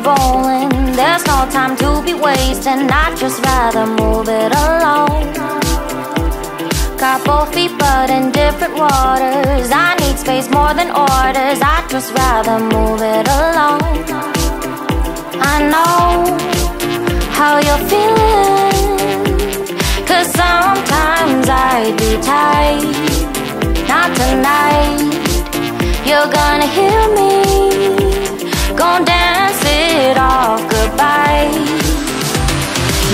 it rolling. There's no time to be wasting. I'd just rather move it along. Got both feet but in different waters. I need space more than orders. I'd just rather move it along. I know how you're feeling, 'cause sometimes I'd be tight. Not tonight. You're gonna hear me. Gonna dance it off goodbye.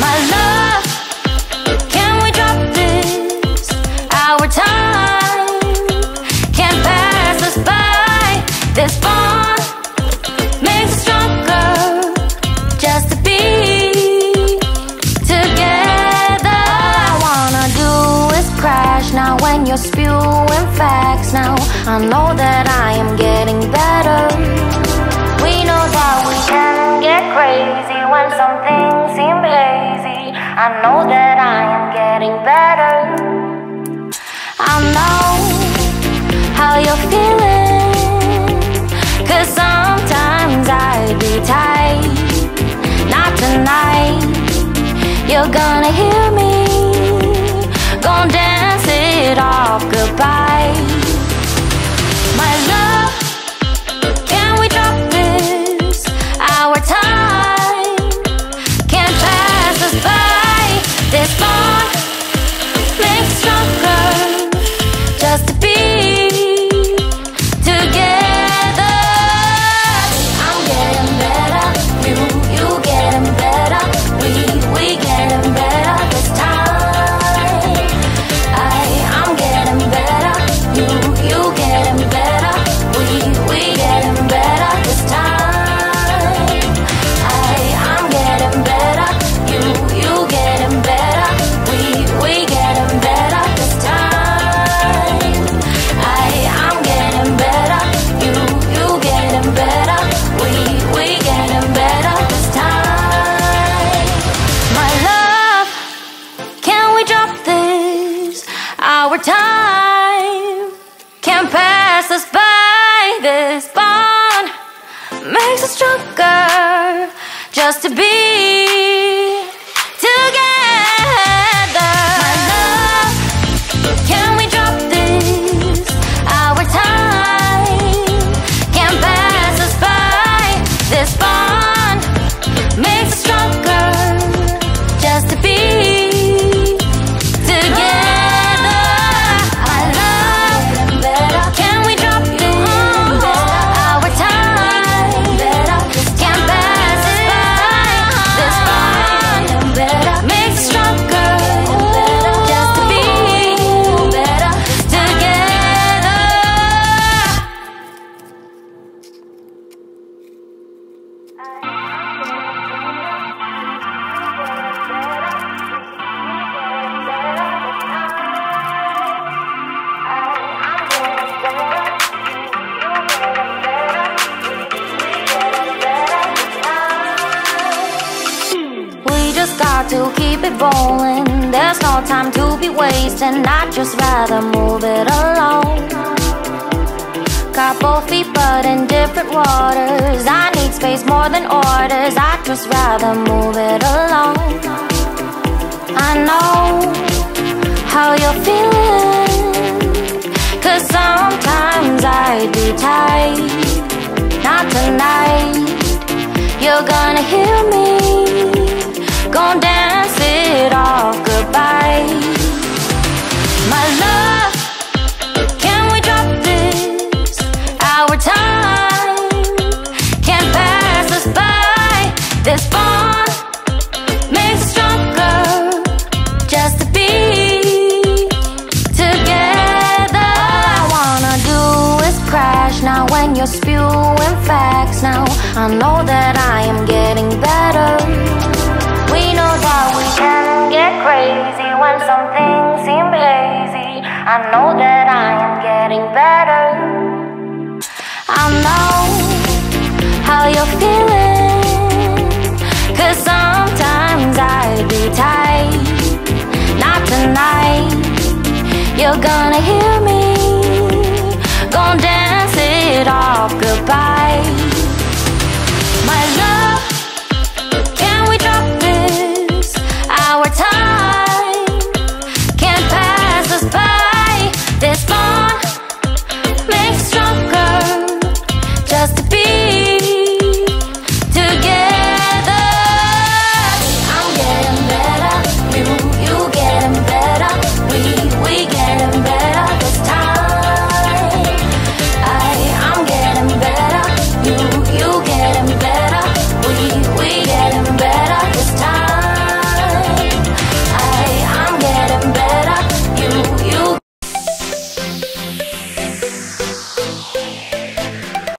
My love, can we drop this? Our time can't pass us by. This bond makes us stronger, just to be together. All I wanna do is crash now when you're spewing facts. Now I know that I am getting better. We know that we can get crazy when some things seem lazy. I know that I am getting better. I know how you're feeling, 'cause sometimes I'd be tight. Not tonight. You're gonna hear me. Gonna dance it off goodbye. My love, can we drop this? Our time can't pass us by. This bond makes us stronger, just to be together. I'm getting better, you getting better. We getting better this time. I'm getting better, you getting better. We getting better this time. I'm getting better, you getting better. We getting better this time. I'm getting better, you getting better. We getting better this time. My love, can we drop this? Our time can't pass us by. This bond makes us stronger, just to be together. My love, can we drop this? Our time can't pass us by. This bond makes us stronger, just to be together. I love, can we drop this? Our time can't pass us by. This bond makes us stronger, just to be together. We just got to keep it rolling. There's no time to be wasting. I'd just rather move it along. Got both feet but in different waters. I need space more than orders. I'd just rather move it along. I know how you're feeling, 'cause sometimes I'd be tight. Not tonight. You're gonna hear me. Gonna dance it off goodbye. My love, can we drop this? Our time can't pass us by. This bond makes us stronger, just to be together. All I wanna do is crash now when you're spewing facts. Now I know that